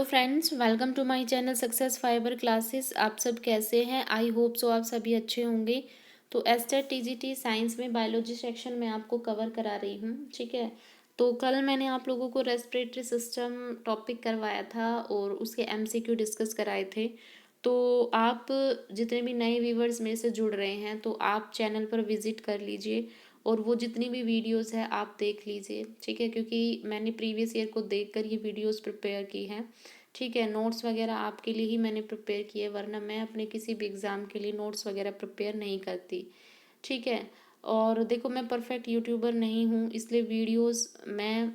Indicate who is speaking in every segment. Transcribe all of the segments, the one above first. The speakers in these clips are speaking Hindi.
Speaker 1: Hello friends, welcome to my channel success fibre classes. आप सब कैसे हैं? आई होप सो आप सभी अच्छे होंगे। तो एस्टेट टीजीटी साइंस में बायोलॉजी सेक्शन में आपको कवर करा रही हूँ, ठीक है। तो कल मैंने आप लोगों को रेस्पिरेटरी सिस्टम टॉपिक करवाया था और उसके एमसीक्यू डिस्कस कराए थे। तो आप जितने भी नए व्यूवर्स मेरे से जुड़ रहे हैं तो आप चैनल पर विजिट कर लीजिए और वो जितनी भी वीडियोस है आप देख लीजिए, ठीक है। क्योंकि मैंने प्रीवियस ईयर को देखकर ये वीडियोस प्रिपेयर की हैं, ठीक है। नोट्स वगैरह आपके लिए ही मैंने प्रिपेयर किए, वरना मैं अपने किसी भी एग्ज़ाम के लिए नोट्स वगैरह प्रिपेयर नहीं करती, ठीक है। और देखो, मैं परफेक्ट यूट्यूबर नहीं हूँ, इसलिए वीडियोस मैं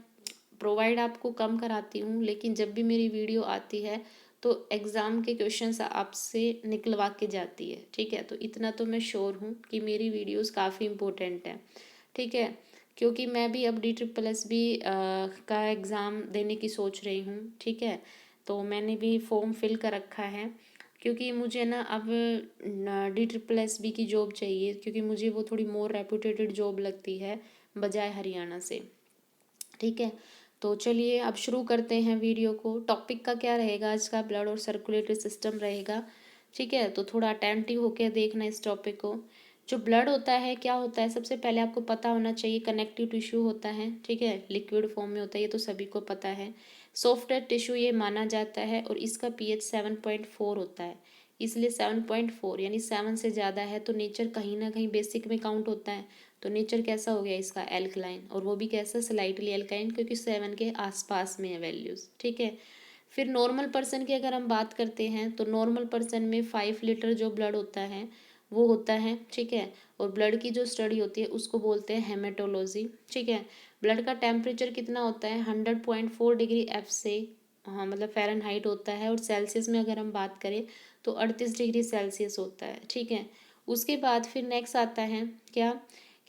Speaker 1: प्रोवाइड आपको कम कराती हूँ, लेकिन जब भी मेरी वीडियो आती है तो एग्ज़ाम के क्वेश्चंस आपसे निकलवा के जाती है, ठीक है। तो इतना तो मैं श्योर हूँ कि मेरी वीडियोस काफ़ी इम्पोर्टेंट हैं, ठीक है। क्योंकि मैं भी अब DSSB का एग्ज़ाम देने की सोच रही हूँ, ठीक है। तो मैंने भी फॉर्म फिल कर रखा है, क्योंकि मुझे ना अब DSSB की जॉब चाहिए, क्योंकि मुझे वो थोड़ी मोर रेपुटेटेड जॉब लगती है बजाय हरियाणा से, ठीक है। तो चलिए अब शुरू करते हैं वीडियो को। टॉपिक का क्या रहेगा आज का? ब्लड और सर्कुलेटरी सिस्टम रहेगा, ठीक है। तो थोड़ा अटेंटिव होकर देखना इस टॉपिक को। जो ब्लड होता है क्या होता है, सबसे पहले आपको पता होना चाहिए, कनेक्टिव टिश्यू होता है, ठीक है। लिक्विड फॉर्म में होता है, ये तो सभी को पता है। सॉफ्टवेयर टिश्यू ये माना जाता है और इसका pH 7.4 होता है, इसलिए 7.4 यानी 7 से ज़्यादा है तो नेचर कहीं ना कहीं बेसिक में काउंट होता है। तो नेचर कैसा हो गया इसका? एल्कलाइन, और वो भी कैसा? स्लाइटली एल्कलाइन, क्योंकि 7 के आसपास में है वैल्यूज़, ठीक है। फिर नॉर्मल पर्सन की अगर हम बात करते हैं तो नॉर्मल पर्सन में 5 लीटर जो ब्लड होता है वो होता है, ठीक है। और ब्लड की जो स्टडी होती है उसको बोलते हैं हेमेटोलॉजी, ठीक है। ब्लड का टेम्परेचर कितना होता है? 100.4 डिग्री F से, हाँ मतलब फ़ारेनहाइट होता है, और सेल्सियस में अगर हम बात करें तो 38 डिग्री सेल्सियस होता है, ठीक है। उसके बाद फिर नेक्स्ट आता है क्या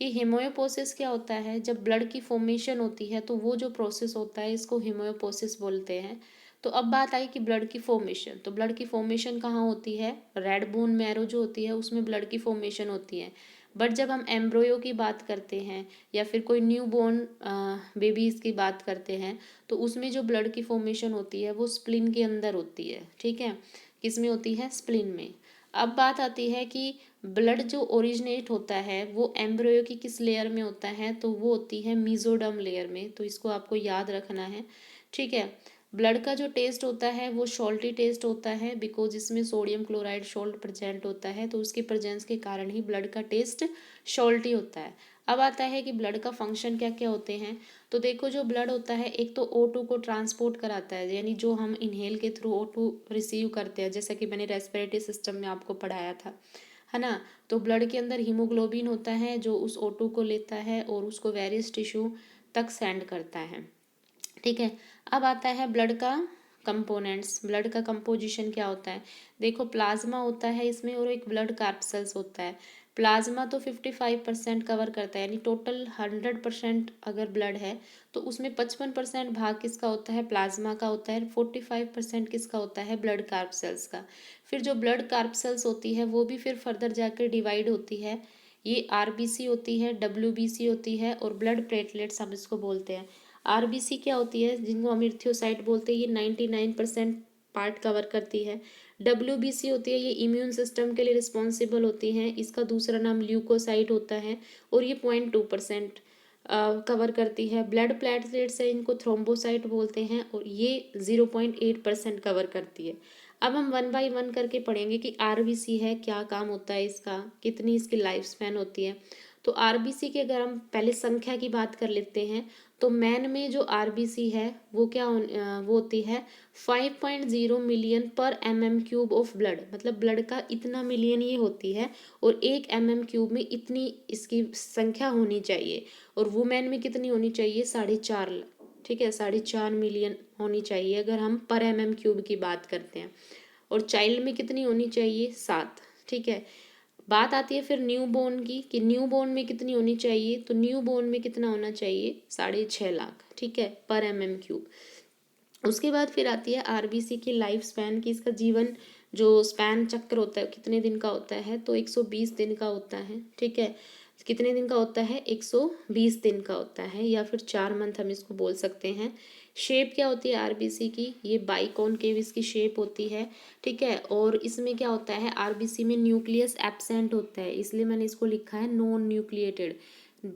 Speaker 1: कि हेमोयोपोसिस क्या होता है? जब ब्लड की फॉर्मेशन होती है तो वो जो प्रोसेस होता है इसको हेमोयोपोसिस बोलते हैं। तो अब बात आई कि ब्लड की फॉर्मेशन, तो ब्लड की फॉर्मेशन कहाँ होती है? रेड बोन मैरो जो होती है उसमें ब्लड की फॉर्मेशन होती है। बट जब हम एम्ब्रोयो की बात करते हैं या फिर कोई न्यू बोर्न बेबीज़ की बात करते हैं तो उसमें जो ब्लड की फॉर्मेशन होती है वो स्प्लिन के अंदर होती है, ठीक है। किस में होती है? स्प्लिन में। अब बात आती है कि ब्लड जो ओरिजिनेट होता है वो एम्ब्रियो की किस लेयर में होता है? तो वो होती है मीजोडर्म लेयर में, तो इसको आपको याद रखना है, ठीक है। ब्लड का जो टेस्ट होता है वो सॉल्टी टेस्ट होता है, बिकॉज इसमें सोडियम क्लोराइड सॉल्ट प्रेजेंट होता है, तो उसकी प्रेजेंस के कारण ही ब्लड का टेस्ट सॉल्टी होता है। अब आता है कि ब्लड का फंक्शन क्या क्या होते हैं। तो देखो, जो ब्लड होता है एक तो O2 को ट्रांसपोर्ट कराता है, यानी जो हम इनहेल के थ्रू O2 रिसीव करते हैं, जैसा कि मैंने रेस्पिरेटरी सिस्टम में आपको पढ़ाया था, है ना। तो ब्लड के अंदर हीमोग्लोबिन होता है जो उस O2 को लेता है और उसको वेरियस टिश्यू तक सेंड करता है, ठीक है। अब आता है ब्लड का कंपोनेंट्स। ब्लड का कंपोजिशन क्या होता है? देखो, प्लाज्मा होता है इसमें और एक ब्लड कार्पसेल्स होता है। प्लाज्मा तो 55% कवर करता है, यानी टोटल 100% अगर ब्लड है तो उसमें 55% भाग किसका होता है? प्लाज्मा का होता है। 45% किसका होता है? ब्लड कार्पसेल्स का। फिर जो ब्लड कार्पसेल्स होती है वो भी फिर फर्दर जाकर डिवाइड होती है। ये RBC होती है, WBC होती है और ब्लड प्लेटलेट्स हम इसको बोलते हैं। RBC क्या होती है? जिनको हम इर्थियोसाइट बोलते हैं, ये 99% पार्ट कवर करती है। WBC होती है, ये इम्यून सिस्टम के लिए रिस्पॉन्सिबल होती हैं, इसका दूसरा नाम ल्यूकोसाइट होता है और ये 0.2% कवर करती है। ब्लड प्लेटलेट्स है, इनको थ्रोम्बोसाइट बोलते हैं और ये 0.8% कवर करती है। अब हम वन बाय वन करके पढ़ेंगे कि RBC है, क्या काम होता है इसका, कितनी इसकी लाइफ स्पैन होती है। तो RBC की अगर हम पहले संख्या की बात कर लेते हैं तो मैन में जो RBC है वो वो होती है 5.0 मिलियन पर MM³ ऑफ ब्लड, मतलब ब्लड का इतना मिलियन ये होती है और 1 MM³ में इतनी इसकी संख्या होनी चाहिए। और वुमेन में कितनी होनी चाहिए? 4.5, ठीक है, 4.5 मिलियन होनी चाहिए अगर हम पर MM³ की बात करते हैं। और चाइल्ड में कितनी होनी चाहिए? 7, ठीक है। बात आती है फिर न्यू बोर्न की कि न्यू बोर्न में कितनी होनी चाहिए? तो न्यू बोर्न में कितना होना चाहिए? 6.5 लाख, ठीक है, पर MM³। उसके बाद फिर आती है RBC की लाइफ स्पैन की, इसका जीवन जो स्पैन चक्र होता है कितने दिन का होता है? तो 120 दिन का होता है, ठीक है। कितने दिन का होता है? 120 दिन का होता है, या फिर 4 मंथ हम इसको बोल सकते हैं। शेप क्या होती है आरबीसी की, ये बाइकॉनकेव इसकी शेप होती है, ठीक है। और इसमें क्या होता है, आरबीसी में न्यूक्लियस एब्सेंट होता है, इसलिए मैंने इसको लिखा है नॉन न्यूक्लिएटेड।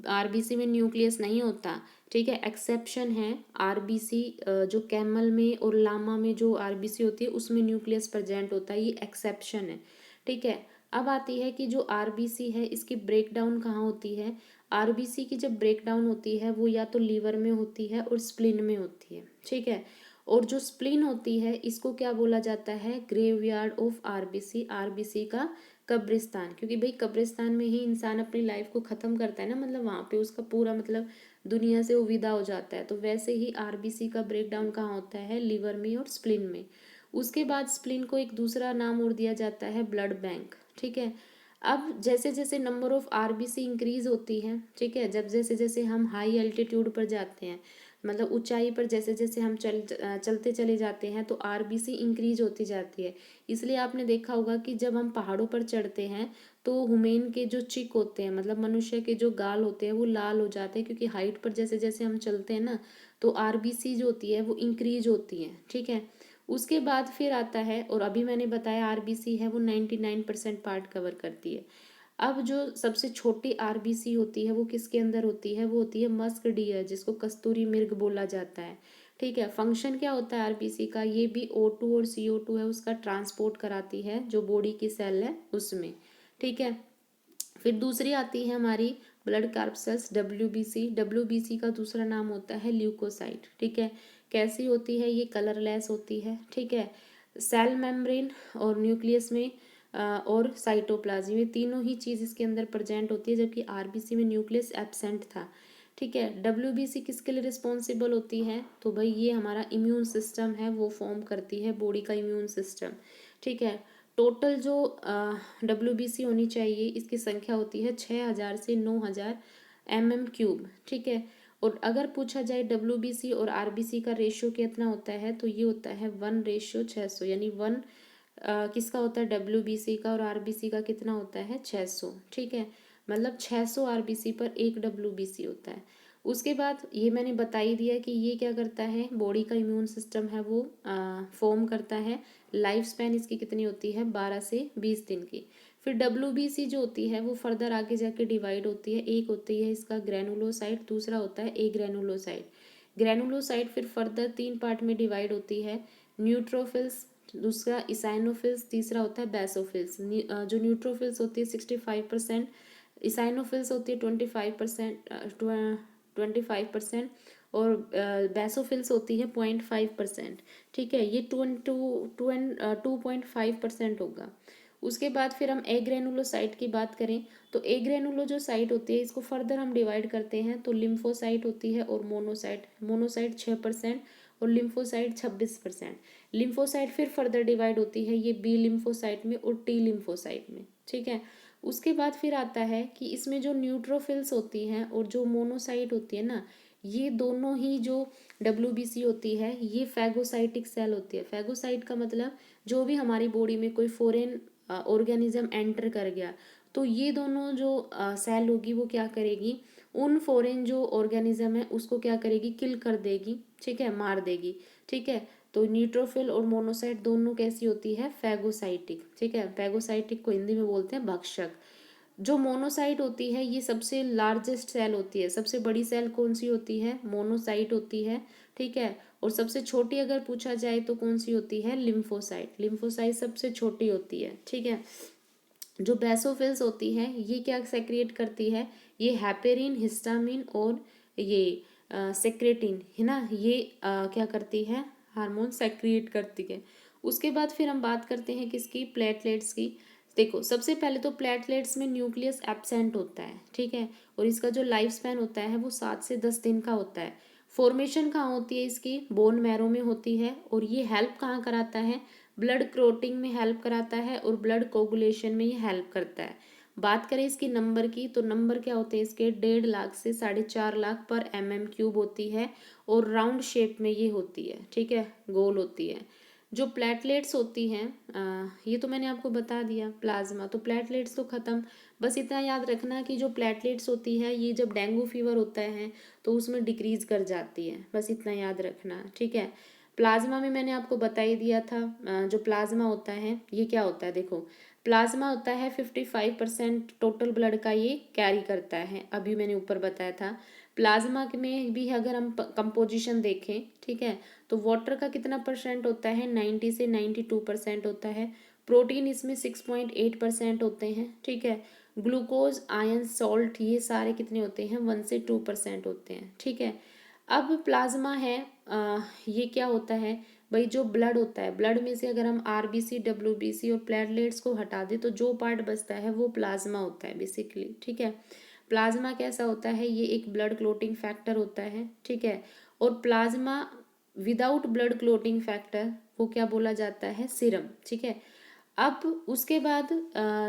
Speaker 1: आरबीसी में न्यूक्लियस नहीं होता, ठीक है। एक्सेप्शन है आरबीसी जो कैमल में और लामा में जो आरबीसी होती है उसमें न्यूक्लियस प्रेजेंट होता है, ये एक्सेप्शन है, ठीक है। अब आती है कि जो आरबीसी है इसकी ब्रेक डाउन कहाँ होती है। आरबीसी की जब ब्रेक डाउन होती है वो या तो लीवर में होती है और स्प्लीन में होती है, ठीक है। और जो स्प्लीन होती है इसको क्या बोला जाता है, ग्रेवयार्ड ऑफ आरबीसी, आरबीसी का कब्रिस्तान, क्योंकि भाई कब्रिस्तान में ही इंसान अपनी लाइफ को ख़त्म करता है ना, मतलब वहाँ पे उसका पूरा मतलब दुनिया से वो विदा हो जाता है। तो वैसे ही आरबीसी का ब्रेक डाउन कहाँ होता है, लीवर में और स्प्लीन में। उसके बाद स्प्लीन को एक दूसरा नाम और दिया जाता है ब्लड बैंक, ठीक है। अब जैसे जैसे नंबर ऑफ आरबीसी इंक्रीज होती है, ठीक है, जब जैसे जैसे हम हाई एल्टीट्यूड पर जाते हैं, मतलब ऊंचाई पर जैसे जैसे हम चलते चले जाते हैं तो आरबीसी इंक्रीज होती जाती है। इसलिए आपने देखा होगा कि जब हम पहाड़ों पर चढ़ते हैं तो हुमेन के जो चिक होते हैं, मतलब मनुष्य के जो गाल होते हैं वो लाल हो जाते हैं, क्योंकि हाइट पर जैसे जैसे हम चलते हैं ना तो आरबीसी जो होती है वो इंक्रीज होती है, ठीक है। उसके बाद फिर आता है, और अभी मैंने बताया आरबीसी है वो 99% पार्ट कवर करती है। अब जो सबसे छोटी आरबीसी होती है वो किसके अंदर होती है, वो होती है मस्क डियर, जिसको कस्तूरी मृग बोला जाता है, ठीक है। फंक्शन क्या होता है आरबीसी का, ये भी O2 और CO2 है उसका ट्रांसपोर्ट कराती है जो बॉडी की सेल है उसमें, ठीक है। फिर दूसरी आती है हमारी ब्लड कार्पसेल्स, डब्ल्यूबीसी। डब्ल्यूबीसी का दूसरा नाम होता है ल्यूकोसाइट, ठीक है। कैसी होती है, ये कलरलेस होती है, ठीक है। सेल मेम्ब्रेन और न्यूक्लियस में और साइटोप्लाज्म, ये तीनों ही चीज़ इसके अंदर प्रेजेंट होती है, जबकि आरबीसी में न्यूक्लियस एब्सेंट था, ठीक है। डब्ल्यूबीसी किसके लिए रिस्पॉन्सिबल होती है, तो भाई ये हमारा इम्यून सिस्टम है वो फॉर्म करती है, बॉडी का इम्यून सिस्टम, ठीक है। टोटल जो डब्ल्यूबीसी होनी चाहिए इसकी संख्या होती है 6,000 से 9,000 mm3, ठीक है। और अगर पूछा जाए डब्ल्यूबीसी और आरबीसी का रेशियो कितना होता है, तो ये होता है 1:600, यानी 1 किसका होता है, डब्ल्यूबीसी का, और आरबीसी का कितना होता है, 600, ठीक है। मतलब 600 आरबीसी पर 1 डब्ल्यूबीसी होता है। उसके बाद ये मैंने बता ही दिया कि ये क्या करता है, बॉडी का इम्यून सिस्टम है वो फॉर्म करता है। लाइफ स्पैन इसकी कितनी होती है, 12 से 20 दिन की। फिर डब्ल्यूबीसी जो होती है वो फर्दर आगे जाके डिवाइड होती है, एक होती है इसका ग्रैनुलोसाइट, दूसरा होता है ए ग्रैनुलोसाइट। ग्रैनुलोसाइट फिर फर्दर 3 पार्ट में डिवाइड होती है, न्यूट्रोफिल्स, दूसरा इसाइनोफिल्स, तीसरा होता है बेसोफिल्स। जो न्यूट्रोफिल्स होती है 65%, इसाइनोफिल्स होती है 25%, और बेसोफिल्स होती है 0.5%, ठीक है। ये 2.5% होगा। उसके बाद फिर हम ए ग्रेनुलोसाइट की बात करें तो ए ग्रेनुलो जो साइट होती है इसको फर्दर हम डिवाइड करते हैं, तो लिम्फोसाइट होती है और मोनोसाइट। मोनोसाइट 6% और लिम्फोसाइट 26%। लिम्फोसाइट फिर फर्दर डिवाइड होती है ये बी लिम्फोसाइट में और टी लिम्फोसाइट में, ठीक है। उसके बाद फिर आता है कि इसमें जो न्यूट्रोफिल्स होती हैं और जो मोनोसाइट होती है ना, ये दोनों ही जो डब्ल्यूबीसी होती है ये फैगोसाइटिक सेल होती है। फैगोसाइट का मतलब जो भी हमारी बॉडी में कोई फॉरेन ऑर्गेनिज्म एंटर कर गया तो ये दोनों जो सेल होगी वो क्या करेगी, उन फॉरेन जो ऑर्गेनिज्म है उसको क्या करेगी, किल कर देगी, ठीक है, मार देगी, ठीक है। तो न्यूट्रोफिल और मोनोसाइट दोनों कैसी होती है, फैगोसाइटिक, ठीक है। फैगोसाइटिक को हिंदी में बोलते हैं भक्षक। जो मोनोसाइट होती है ये सबसे लार्जेस्ट सेल होती है, सबसे बड़ी सेल कौन सी होती है, मोनोसाइट होती है, ठीक है। और सबसे छोटी अगर पूछा जाए तो कौन सी होती है, लिम्फोसाइट। लिम्फोसाइट सबसे छोटी होती है, ठीक है। जो बेसोफिल्स होती है ये क्या सेक्रिएट करती है, ये हैपेरिन, हिस्टामिन और ये सेक्रेटिन है ना, ये क्या करती है, हार्मोन सेक्रिएट करती है। उसके बाद फिर हम बात करते हैं किसकी, प्लेटलेट्स की। देखो सबसे पहले तो प्लेटलेट्स में न्यूक्लियस एब्सेंट होता है, ठीक है। और इसका जो लाइफ स्पैन होता है वो 7 से 10 दिन का होता है। फॉर्मेशन कहाँ होती है इसकी, बोन मैरो में होती है। और ये हेल्प कहाँ कराता है, ब्लड क्लोटिंग में हेल्प कराता है और ब्लड कोगुलेशन में ये हेल्प करता है। बात करें इसकी नंबर की तो नंबर क्या होते हैं इसके, 1.5 लाख से 4.5 लाख पर MM³ होती है और राउंड शेप में ये होती है, ठीक है, गोल होती है। जो प्लेटलेट्स होती हैं ये तो मैंने आपको बता दिया, प्लाज्मा। तो प्लेटलेट्स तो ख़त्म। बस इतना याद रखना कि जो प्लेटलेट्स होती है ये जब डेंगू फीवर होता है तो उसमें डिक्रीज़ कर जाती है, बस इतना याद रखना, ठीक है। प्लाज्मा में मैंने आपको बता ही दिया था। जो प्लाज्मा होता है ये क्या होता है, देखो प्लाज्मा होता है 55% टोटल ब्लड का ये कैरी करता है, अभी मैंने ऊपर बताया था। प्लाज्मा में भी अगर हम कंपोजिशन देखें, ठीक है, तो वाटर का कितना परसेंट होता है, 90 से 92% होता है। प्रोटीन इसमें 6.8% होते हैं, ठीक है। ग्लूकोज, आयन, सॉल्ट ये सारे कितने होते हैं, 1 से 2% होते हैं, ठीक है। अब प्लाज्मा है, ये क्या होता है भाई, जो ब्लड होता है, ब्लड में से अगर हम आरबीसी, डब्ल्यूबीसी और प्लेटलेट्स को हटा दें तो जो पार्ट बचता है वो प्लाज्मा होता है बेसिकली, ठीक है। प्लाज्मा कैसा होता है, ये एक ब्लड क्लोटिंग फैक्टर होता है, ठीक है। और plasma without blood clotting factor वो क्या बोला जाता है, सीरम, ठीक है। अब उसके बाद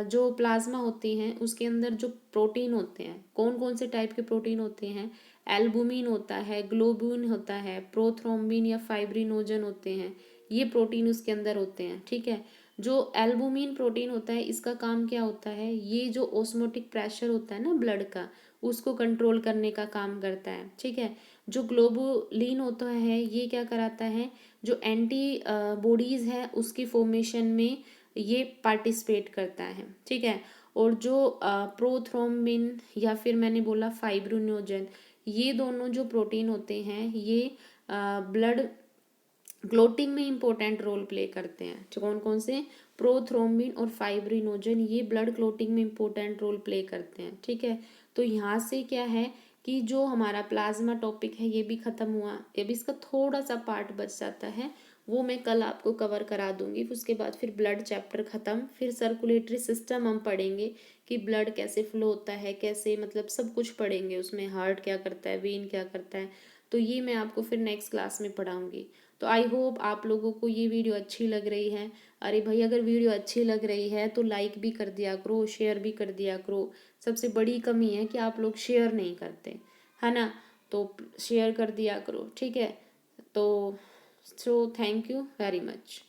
Speaker 1: जो प्लाज्मा होती हैं उसके अंदर जो प्रोटीन होते हैं, कौन कौन से टाइप के प्रोटीन होते हैं, एल्बुमिन होता है, ग्लोबुलिन होता है, प्रोथ्रोम्बिन या फाइब्रिनोजन होते हैं, ये प्रोटीन उसके अंदर होते हैं, ठीक है। जो एल्बुमिन प्रोटीन होता है इसका काम क्या होता है, ये जो ऑस्मोटिक प्रेशर होता है ना ब्लड का, उसको कंट्रोल करने का काम करता है, ठीक है। जो ग्लोबुलिन होता है ये क्या कराता है, जो एंटी बॉडीज़ है उसकी फॉर्मेशन में ये पार्टिसिपेट करता है, ठीक है। और जो प्रोथ्रोम्बिन या फिर मैंने बोला फाइब्रिनोजन, ये दोनों जो प्रोटीन होते हैं ये ब्लड क्लोटिंग में इंपॉर्टेंट रोल प्ले करते हैं। तो कौन कौन से, प्रोथ्रोम्बिन और फाइब्रिनोजन, ये ब्लड क्लोटिंग में इंपॉर्टेंट रोल प्ले करते हैं, ठीक है। तो यहाँ से क्या है कि जो हमारा प्लाज्मा टॉपिक है ये भी ख़त्म हुआ। अब इसका थोड़ा सा पार्ट बच जाता है, वो मैं कल आपको कवर करा दूंगी। उसके बाद फिर ब्लड चैप्टर ख़त्म, फिर सर्कुलेटरी सिस्टम हम पढ़ेंगे कि ब्लड कैसे फ्लो होता है, कैसे मतलब सब कुछ पढ़ेंगे उसमें, हार्ट क्या करता है, वेन क्या करता है, तो ये मैं आपको फिर नेक्स्ट क्लास में पढ़ाऊंगी। तो आई होप आप लोगों को ये वीडियो अच्छी लग रही है। अरे भाई अगर वीडियो अच्छी लग रही है तो लाइक भी कर दिया करो, शेयर भी कर दिया करो। सबसे बड़ी कमी है कि आप लोग शेयर नहीं करते, है ना, तो शेयर कर दिया करो, ठीक है। तो so thank you very much.